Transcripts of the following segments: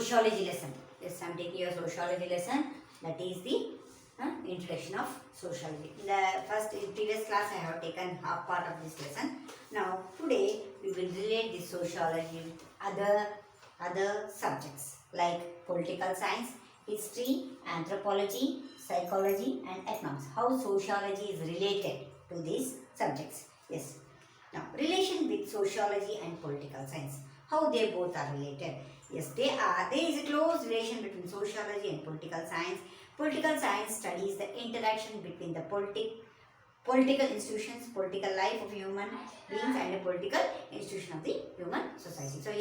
sociology lesson. Yes, I am taking your sociology lesson. That is the introduction of sociology. In the previous class, I have taken half part of this lesson. Now, today we will relate this sociology with other subjects like political science, history, anthropology, psychology, and economics. How sociology is related to these subjects. Yes. Now, relation with sociology and political science. How they both are related. Yes, they are. There is a close relation between sociology and political science. Political science studies the interaction between the political institutions, political life of human beings, and the political institution of the human society. So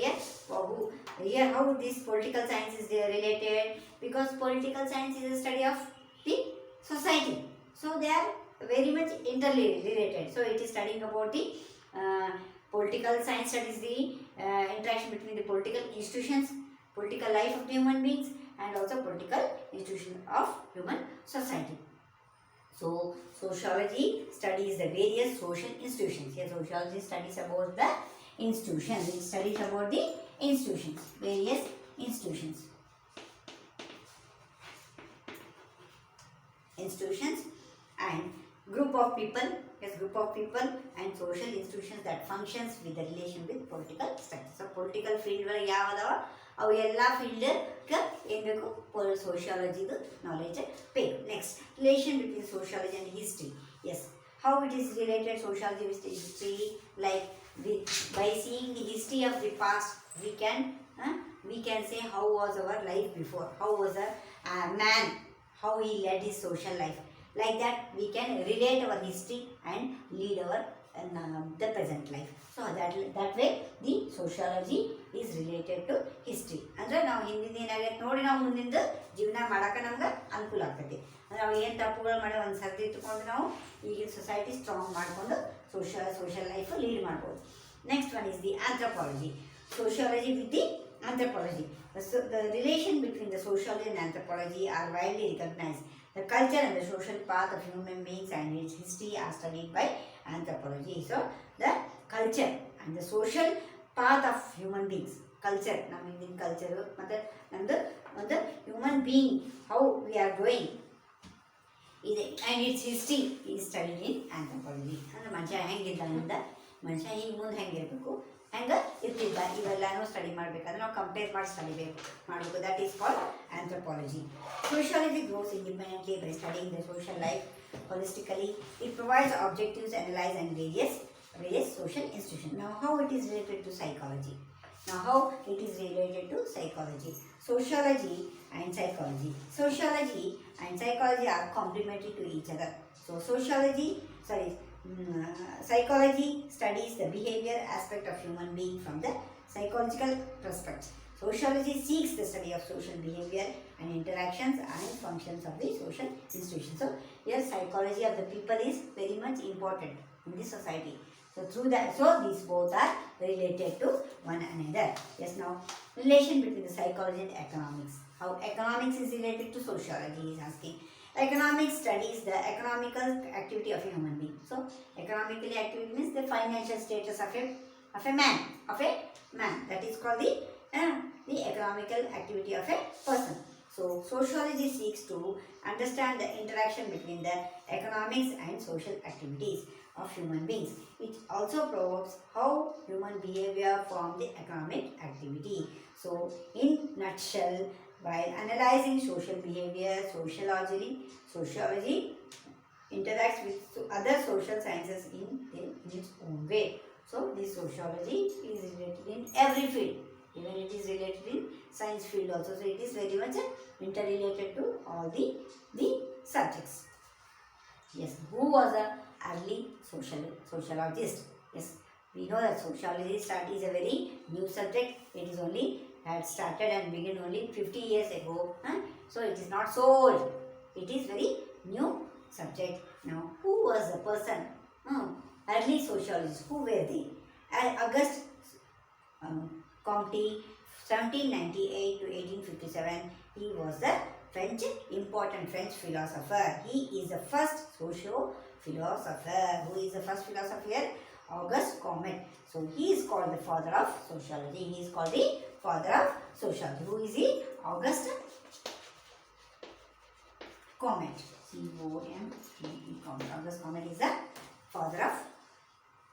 here how this political science is related, because political science is a study of the society. So they are very much interrelated. So it is studying about the political science studies the interaction between the political institutions, political life of the human beings, and also political institution of human society. So sociology studies the various social institutions. Here sociology studies about the institutions. It studies about the institutions, various institutions. Institutions and group of people, group of people and social institutions that functions with the relation with political structure. So political field ಯಾವದವ ಅವು ಎಲ್ಲ ಫೀಲ್ಡ್ಗೆ ಏನು ಬೇಕು sociology knowledge ಬೇಕು. Next, relation between sociology and history. Yes, how it is related sociology with history, like by seeing the history of the past we can say how was our life before, how was a man, how he led his social life. Like that we can relate our history and lead our the present life. So that way the sociology is related to history. ಅಂದರೆ ನಾವು ಹಿಂದಿನ ಏನಾಗೈತೆ ನೋಡಿ ನಾವು ಮುಂದಿನ ಜೀವನ ಮಾಡೋಕೆ ನಮ್ಗೆ ಅನುಕೂಲ ಆಗ್ತೈತಿ. ಅಂದರೆ ನಾವು ಏನು ತಪ್ಪುಗಳು ಮಾಡಿ ಒಂದು ಸರ್ತಿ ಇಟ್ಕೊಂಡು ನಾವು ಈಗಿನ ಸೊಸೈಟಿ ಸ್ಟ್ರಾಂಗ್ ಮಾಡಿಕೊಂಡು ಸೋಷಿಯಲ್ ಲೈಫ್ ಲೀಡ್ ಮಾಡ್ಬೋದು. Next one is the anthropology. Sociology with the anthropology. So the relation between the sociology and anthropology are widely recognized. The culture and the social path of human beings and its history are studied by anthropology. So the culture and the social path of human beings, culture, ನಮ್ಮ Indian culture ಮತ್ತು ನಮ್ಮದು ಒಂದು human being, how we are growing, and its history is studied in anthropology. ಅಂದರೆ ಮನುಷ್ಯ ಹೆಂಗಿದ್ದಾನಿಂದ ಮನುಷ್ಯ ಈಗ ಮುಂದೆ ಹೆಂಗಿರಬೇಕು, ಹೆಂಗೆ ಇರ್ತಿದ್ದ, ಇವೆಲ್ಲನೂ ಸ್ಟಡಿ ಮಾಡಬೇಕಾದ್ರೆ ನಾವು ಕಂಪೇರ್ ಮಾಡಿ ಮಾಡಬೇಕು. That is called anthropology. Sociology grows independently by studying the social life holistically. It provides objectives, analyze and various social institutions. Now how it is related to psychology? Sociology and psychology. Sociology and psychology are complementary to each other. So psychology studies the behavior aspect of human being from the psychological perspective. Sociology seeks the study of social behavior and interactions and functions of the social institutions. So here psychology of the people is very much important in the society. So through that, so these both are related to one another. Yes, now relation between the psychology and economics. How economics is related to sociology is asking. Economics studies the economical activity of a human being. So economically activity means the financial status of a man. That is called the economical activity of a person. So sociology seeks to understand the interaction between the economics and social activities of human beings. It also probes how human behavior form the economic activity. So in nutshell, while analyzing social behavior, sociology interacts with other social sciences in its own way. So this sociology is related in every field. Even it is related in science field also. So it is very much interrelated to all the subjects. Yes, who was the early sociologist? Yes, we know that sociology is a very new subject. It is only had started and began only 50 years ago. So it is not so old. It is very new subject. Now, who was the person? Early sociologists. Who were they? August Comte, 1798 to 1857. He was the important French philosopher. He is the first socio-philosopher. Who is the first philosopher? Auguste Comte. So he is called the father of sociology. He is called the father of sociology. Who is he? Auguste Comte. C-O-M-T-E, Comte. Auguste Comte is the father of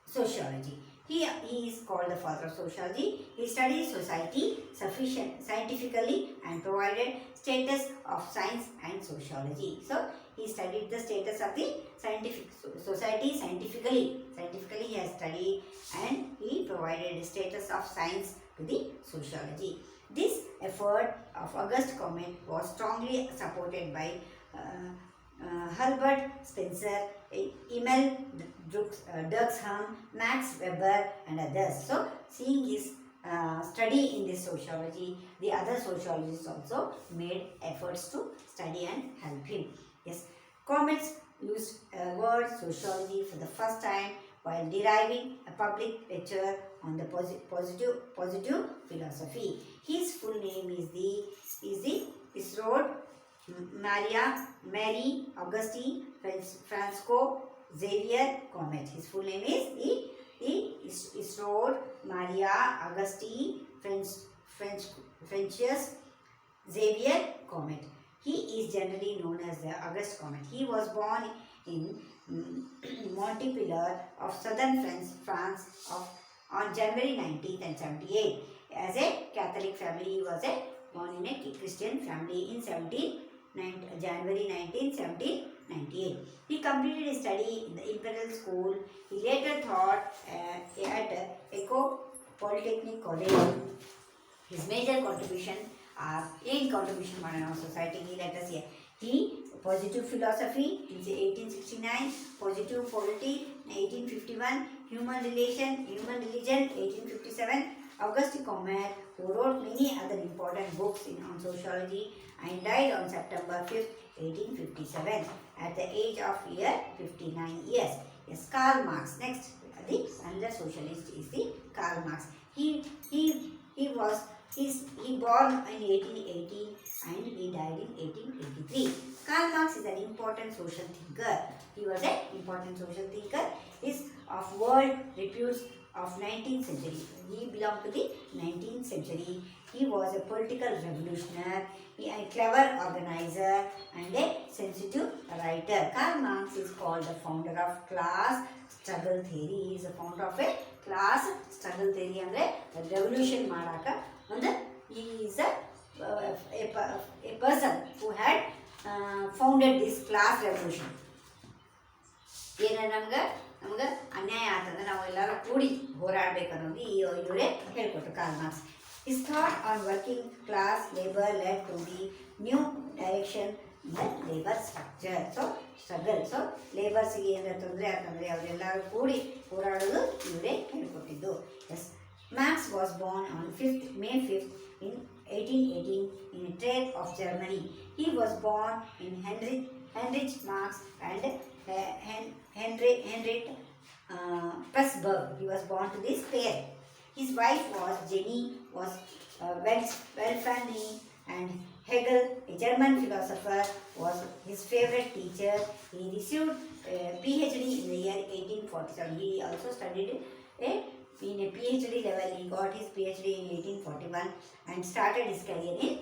sociology. He is called the father of sociology. He studied society scientifically and provided status of science and sociology. So he studied the status of the scientific society scientifically. Scientifically he has studied and he provided the status of science to the sociology. This effort of Auguste Comte was strongly supported by Herbert Spencer, Emil Durkheim, Max Weber and others. So seeing his study in this sociology, the other sociologists also made efforts to study and help him. Yes, Comte used word sociology for the first time while deriving a public lecture on the positive philosophy. His full name is wrote Mary Auguste Francisco Xavier Comte. His full name is Isidore Maria Auguste Francis Xavier Comte. He is generally known as the Auguste Comte. He was born in Montpellier of southern France on January 19th and 78. As a Catholic family, he was born in a Christian family in January 19, 1798. He completed his study in the Imperial School. He later taught at Eco Polytechnic College. His major contribution are in contribution to society. Let us hear. He positive philosophy in 1869, positive polity 1851, human religion 1857. Auguste Comte, who wrote many other important books on sociology and died on September 5th, 1857 at the age of 59 years. Yes, Karl Marx. Next, the another socialist is the Karl Marx. He born in 1818 and he died in 1883. Karl Marx is an important social thinker. He was an important social thinker. He is of world repute of 19th century. He belonged to the 19th century. He was a political revolutionary, a clever organizer and a sensitive writer. Karl Marx is called the founder of class struggle theory. He is the founder of a class struggle theory and a revolution maraka. He is a person who had founded this class revolution. ನಮ್ಗೆ ಅನ್ಯಾಯ ಆಗ್ತದೆ ನಾವು ಎಲ್ಲರೂ ಕೂಡಿ ಹೋರಾಡಬೇಕು ಅನ್ನೋದು ಇವರೇ ಹೇಳ್ಕೊಟ್ರು Karl Marx. His thought on working class labor led to the new direction in the labor structure. So struggle. So laborsಗೆ ಏನಾದ್ರು ತೊಂದರೆ ಆಗ್ತಂದ್ರೆ ಅವರೆಲ್ಲರೂ ಕೂಡಿ ಹೋರಾಡೋದು ಇವರೇ ಹೇಳ್ಕೊಟ್ಟಿದ್ದು. Yes. Marx was born on May 5th in 1818 in a trade of Germany. He was born in Heinrich Marx and Henriette Pressburg. He was born to this pair. His wife was Jenny Welfani, and Hegel, a German philosopher, was his favorite teacher. He received a PhD in the year 1847. He also studied in a PhD level. He got his PhD in 1841 and started his career in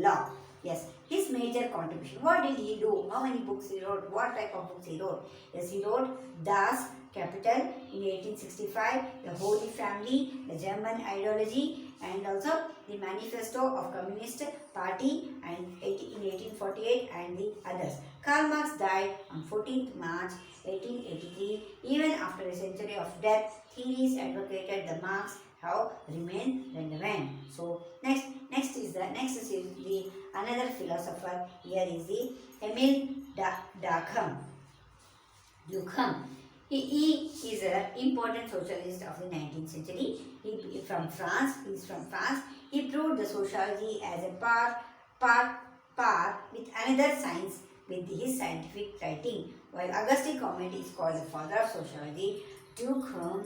law. Yes, his major contribution. What did he do? How many books he wrote? What type of books he wrote? Yes, he wrote Das Kapital in 1865, The Holy Family, The German Ideology, and also the Manifesto of Communist Party and in 1848 and the others. Karl Marx died on 14th March 1883. Even after a century of death, theories advocated the Marx have remained relevant. So next is the another philosopher. Here is the Emil Durkheim. He is an important socialist of the 19th century. He is from France. He proved the sociology as a par with another science with his scientific writing. While Auguste Comte is called the father of sociology, Durkheim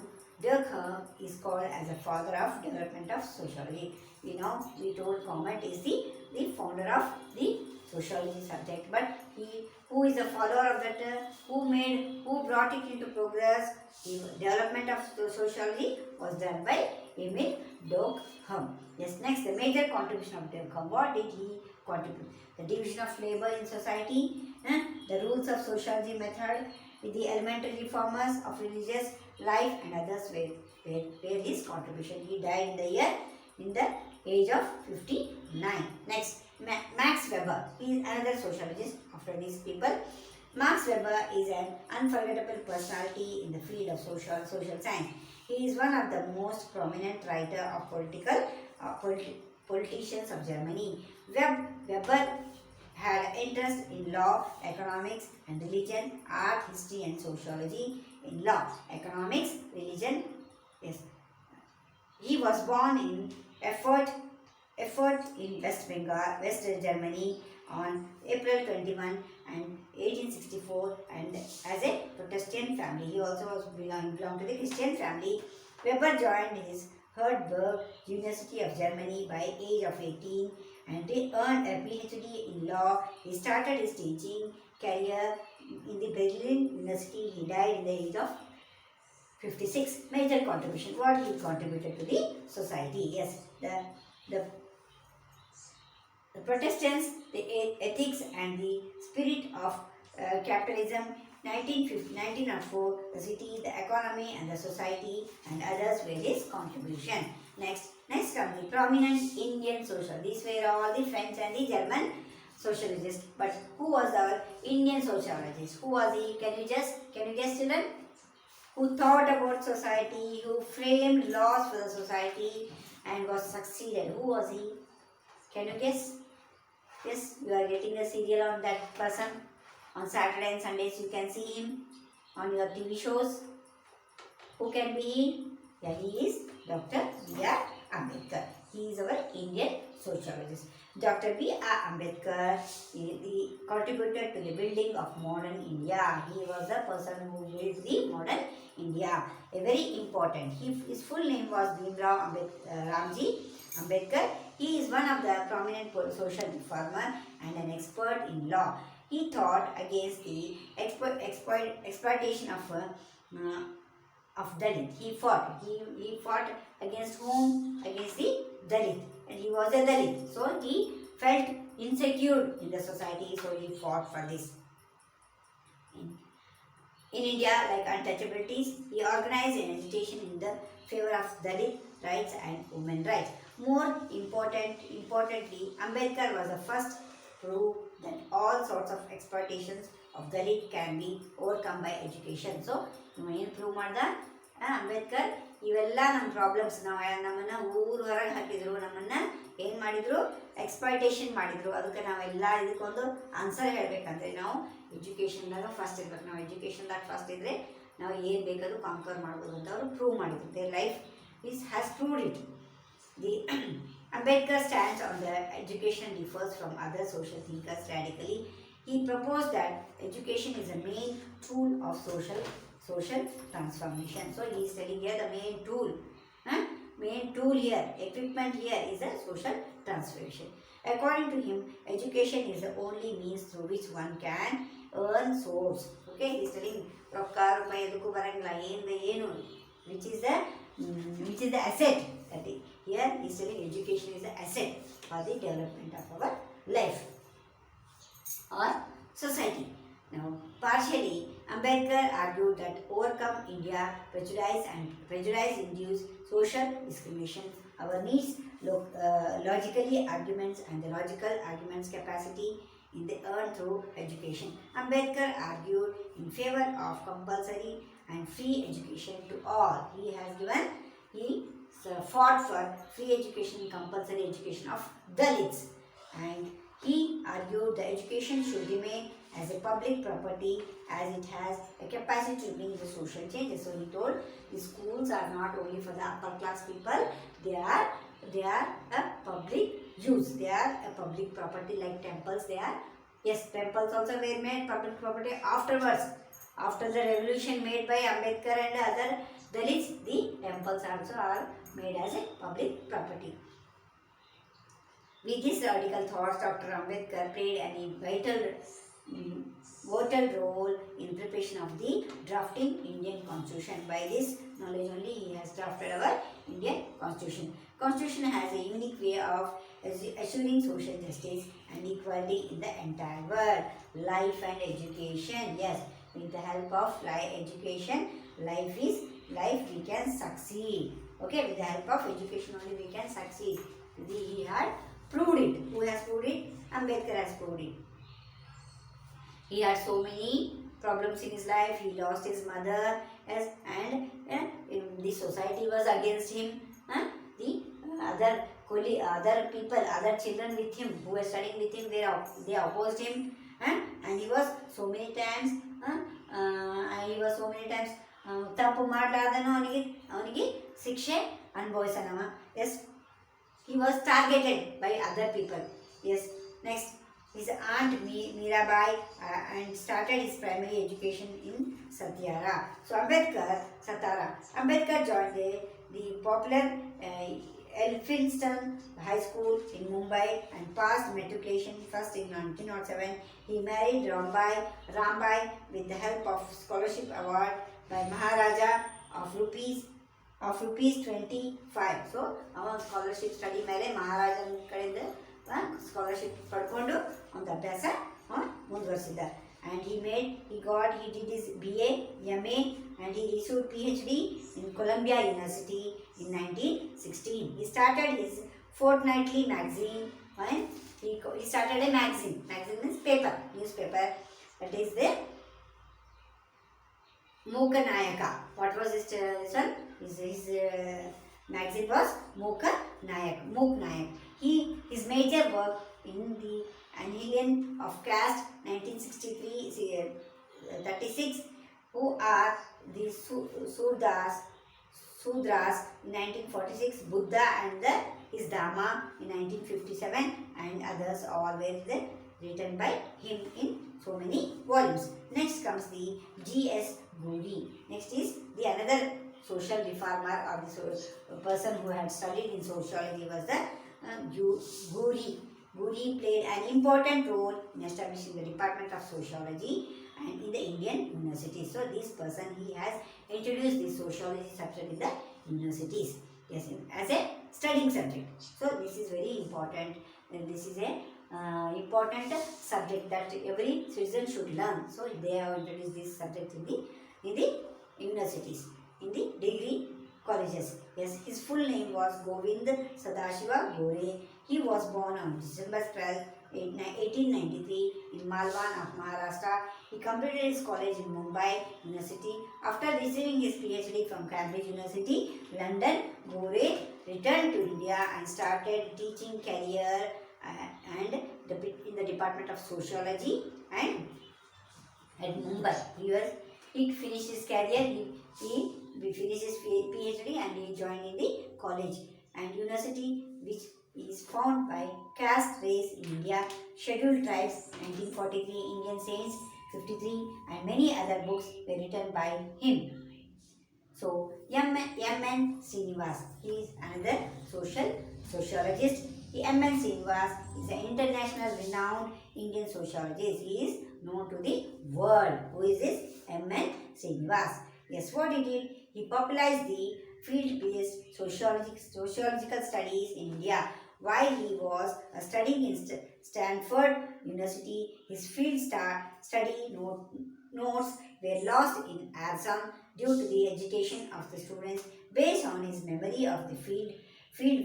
is called as the father of development of sociology. We told Comte is the founder of the sociology subject, but who is the follower of that, who brought it into progress. The development of the sociology was done by Emil Durkheim. Yes, next, the major contribution of Durkheim. What did he contribute? The division of labor in society, the rules of sociology method, with the elementary reformers of religious life and others were his contribution. He died in the age of 59. Next, Max Weber. He is another sociologist after these people. Max Weber is an unforgettable personality in the field of social science. He is one of the most prominent writer of politicians of Germany. Weber had interest in law, economics and religion, art, history and sociology. In law, economics, religion, yes. He was born in Erfurt in West Bengal, West Germany on April 21 and 1864, and as a Protestant family. He also belonged to the Christian family. Weber joined his Heidelberg University of Germany by age of 18 and he earned a PhD in law. He started his teaching career in the Berlin University. He died in the age of 56. Major contribution. What he contributed to the society? Yes, the Protestants, the ethics and the spirit of capitalism. 1904, the city, the economy and the society and others were his contribution. Next come the prominent Indian social. These were all the French and the German sociologists. But who was our Indian sociologist? Who was he? Can you guess, children? Who thought about society, who framed laws for the society and was succeeded? Who was he? Can you guess? Yes, you are getting a serial on that person. On Saturday and Sundays you can see him on your TV shows. Who can be he? Yeah, he is Dr. B.R. Ambedkar. He is our Indian sociologist. Dr. B.R. Ambedkar he contributed to the building of modern India. He was the person who built the modern India. A very important. His full name was Bhimrao Ramji Ambedkar. He is one of the prominent social reformer and an expert in law. He fought against the exploitation of Dalit. He fought against whom? Against the Dalit. And he was a Dalit. So he felt insecure in the society. So he fought for this. In India, like untouchabilities, he organized an agitation in the favor of Dalit rights and women rights. More importantly, Ambedkar was the first to prove that all sorts of exploitations of Dalit can be overcome by education. So, ಏನು prove ಮಾಡ್ದ ಅಂಬೇಡ್ಕರ್? ಇವೆಲ್ಲ ನಮ್ಮ problems ನಮ್ಮನ್ನ ಊರು ಹೊರಗೆ ಹಾಕಿದ್ರು, ನಮ್ಮನ್ನ ಏನು ಮಾಡಿದ್ರು? ಎಕ್ಸ್ಪ್ಲಾಯ್ಟೇಷನ್ ಮಾಡಿದ್ರು. ಅದಕ್ಕೆ ನಾವೆಲ್ಲ ಇದಕ್ಕೊಂದು ಆನ್ಸರ್ ಹೇಳಬೇಕಂದ್ರೆ ನಾವು ಎಜುಕೇಷನ್ದಾಗ ಫಸ್ಟ್ ಇರ್ಬೇಕು. ನಾವು ಎಜುಕೇಷನ್ದಾಗ ಫಸ್ಟ್ ಇದ್ದರೆ ನಾವು ಏನು ಬೇಕಾದ್ರೂ ಕಾಂಕರ್ ಮಾಡ್ಬೋದು ಅಂತ ಅವರು ಪ್ರೂವ್ ಮಾಡಿದ್ರು. Their life has proved it. The Ambedkar stance on the education differs from other social thinkers radically. He proposed that education is a main tool of social transformation. So he is telling here the main tool here, equipment here is a social transformation. According to him, education is the only means through which one can earn souls. Okay, he is telling rokka rupayi edukku barangilla ಏನು which is the asset. That is, here he is telling education is the asset for the development of our life or society. Now, partially, Ambedkar argued that overcome India prejudice induce social discrimination. Our needs, logically arguments and the logical arguments capacity in the earned through education. Ambedkar argued in favor of compulsory and free education to all. He fought for free education, compulsory education of Dalits, and he argued the education should remain as a public property as it has a capacity to bring the social changes. So he told the schools are not only for the upper class people, they are a public use, they are a public property like temples. Temples also were made public property afterwards. After the revolution made by Ambedkar and other Dalits, the temples also are made as a public property. With his radical thoughts, Dr. Ambedkar played a vital role in preparation of the drafting Indian Constitution. By this knowledge only he has drafted our Indian Constitution. Constitution has a unique way of assuring social justice and equality in the entire world. Life and education. Yes, with the help of education, life we can succeed. Okay, with the help of education only we can succeed. He had proved it. Who has proved it? Ambedkar has proved it. He had so many problems in his life. He lost his mother, yes, and the society was against him. The other people, other children with him who were studying with him, they opposed him, and he was so many times. ತಪ್ಪು ಮಾಡಲಾರ್ದನು ಅವನಿಗೆ ಶಿಕ್ಷೆ ಅನುಭವಿಸನವ. Yes, he was targeted by other people. Yes, next his aunt Mirabai and started his primary education in Satyara. So Ambedkar joined the popular Elphinstone High School in Mumbai and passed matriculation first in 1907. He married Rambai with the help of scholarship award by Maharaja of rupees 25. So our scholarship study ಮೇಲೆ ಮಹಾರಾಜ ಕಡೆಯಿಂದ scholarship ಪಡ್ಕೊಂಡು ಒಂದು ಅಭ್ಯಾಸ ಮುಂದುವರಿಸಿದ್ದ. And he did his BA, MA and he received PhD in Columbia University in 1916. He started his fortnightly magazine and he started a magazine. Magazine means newspaper. That is the Mookanayaka. What was this one? His magazine was Mook Nayak. His major work in the Annihilation of Caste 1963-36, who are the Sudras in 1946, Buddha and his Dharma in 1957, and others all were written by him in so many volumes. Next comes the G.S. Ghuri. Next is the another social reformer or the person who had studied in sociology was the Ghuri. Ghuri played an important role in establishing the Department of Sociology and in the Indian universities. So this person, he has introduced the sociology subject in the universities, yes, as a studying subject. So this is very important, and this is a important subject that every citizen should learn. So they have introduced this subject in the universities, in the degree colleges. Yes, his full name was Govind Sadashiva Gore. He was born on December 12, 1893 in Malwan of Maharashtra. He completed his college in Mumbai University. After receiving his PhD from Cambridge University, London, Gore returned to India and started teaching career and in the Department of Sociology and at Mumbai. He finished his career. He finished his PhD and he joined in the college and university, which is found by caste race in India, scheduled tribes 1943, Indian saints 53, and many other books were written by him. So M.N. Srinivas, he is another sociologist. M.N. Srinivas is an international renowned Indian sociologist. He is known to the world. Who is this? M.N. Srinivas. Yes, what he did? He popularized the field-based sociological studies in India. While he was studying in Stanford University, his field study notes were lost in Assam due to the agitation of the students. Based on his memory of the field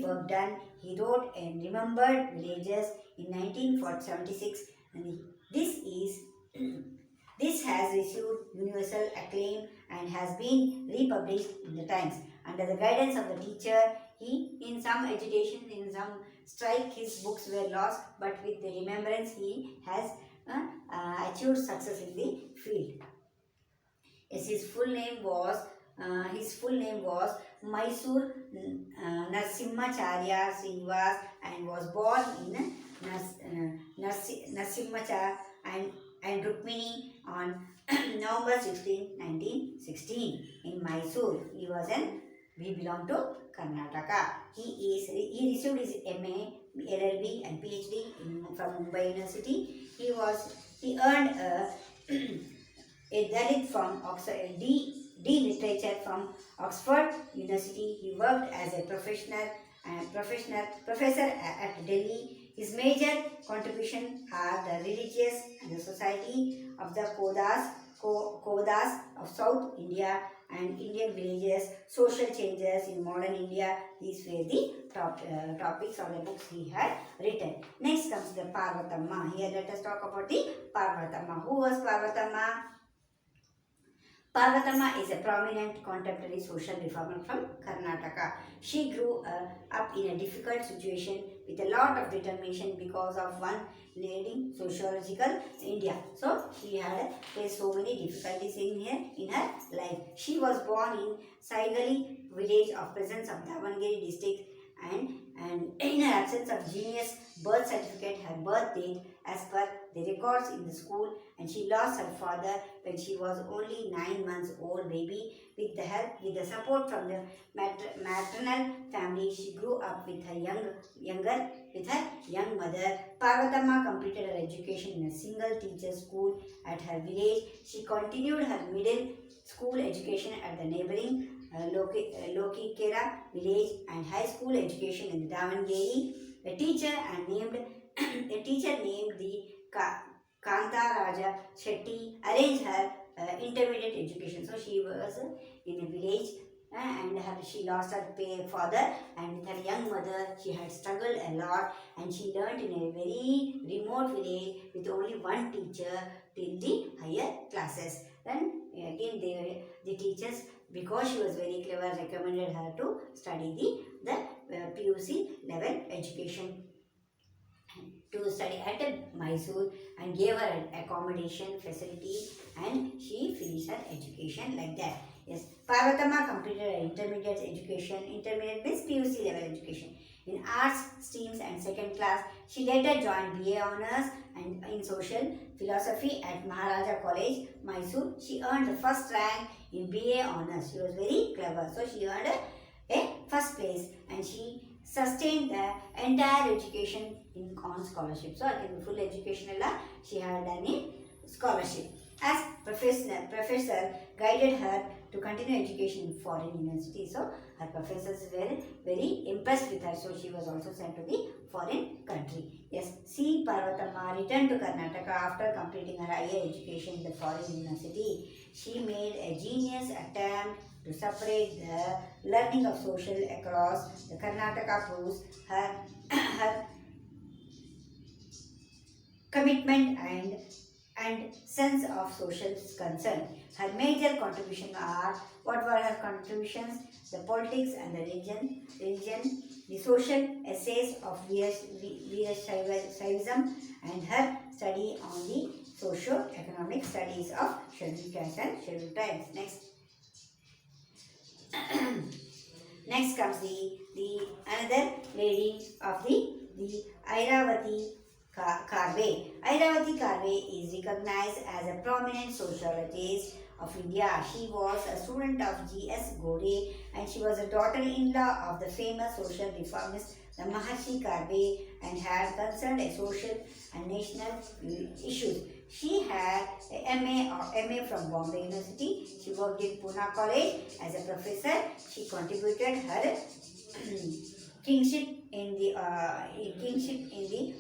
work done, he wrote and remembered villages in 1976, and this has received universal acclaim and has been republished in the Times. Under the guidance of the teacher, in some agitation, in some strike, his books were lost, but with the remembrance, he has achieved success in the field. Yes, his full name was Mysore Narasimhacharya Srinivas and was born in Narasimhacharya and Rukmini on November 16, 1916 in Mysore. We belong to Karnataka. He received his MA, LLB and PhD from Mumbai University. He earned a Dalit from D. Literature from Oxford University. He worked as a professor at Delhi. His major contributions are the religious and the society of the Kodas of South India and Indian villages, social changes in modern India. These were the topics of the books he had written. Next comes the Parvatamma. Here let us talk about the Parvatamma. Who was Parvatamma? Parvatama is a prominent contemporary social reformer from Karnataka. She grew up in a difficult situation with a lot of determination because of one leading sociological India. So she had faced so many difficulties in her life. She was born in Saigali village of presence of Davangere district, and in her absence of genius birth certificate, her birth date as per the records in the school, and she lost her father when she was only 9 months old baby. With the support from the maternal family, she grew up with her young mother. Parvatama completed her education in a single teacher school at her village. She continued her middle school education at the neighboring Lokikera village and high school education in Davangere. A teacher named the Kanta Raja Shetty arranged her intermediate education. So she was in a village and she lost her father, and with her young mother she had struggled a lot, and she learned in a very remote village with only one teacher till the higher classes. Then again the teachers, because she was very clever, recommended her to study the PUC level education, to study at Mysore, and gave her an accommodation facility, and she finished her education like that. Yes, Parvatama completed her intermediate means PUC level education in arts streams and second class. She later joined BA Honours and in social philosophy at Maharaja College, Mysore. She earned the first rank in BA Honours. She was very clever, so she earned a first place, and she sustained the entire education on scholarship. So again, full education she had done in scholarship. As professor guided her to continue education in foreign universities. So her professors were very impressed with her. So she was also sent to the foreign country. Yes, C. Parvatama returned to Karnataka after completing her higher education in the foreign university. She made a genius attempt to separate the learning of social across the Karnataka proves her commitment and sense of social concern. Her major contributions are, what were her contributions? The politics and the religion, the social essays of Veerashaivism, and her study on the socio-economic studies of scheduled castes and scheduled tribes. Next comes the another lady of the Airavati Karve. Airavati Karve is recognized as a prominent sociologist of India. She was a student of G.S. Gore, and she was a daughter-in-law of the famous social reformist the Maharshi Karve, and had concerned a social and national issues. She had a MA from Bombay University. She worked in Pune College as a professor. She contributed her kingship in the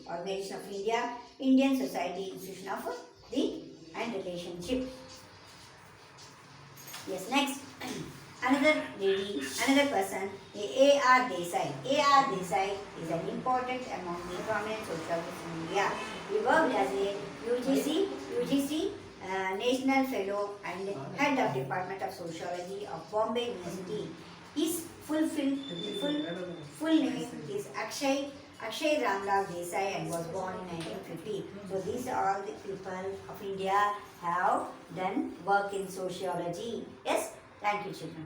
Organization of India, Indian Society Institution of the and Relationship. Yes, next. Another person, A.R. Desai. A.R. Desai is an important among the prominent sociologists in India. He worked as a UGC National Fellow and Head of Department of Sociology of Bombay University. His full name is Akshay Ramlal Desai, and was born in 1950. So these are all the people of India have done work in sociology. Yes, thank you, children.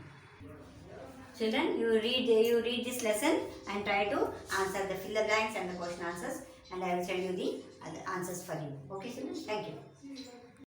Children, you read this lesson and try to answer fill the blanks and the question answers, and I will send you the answers for you. Okay, children? Thank you.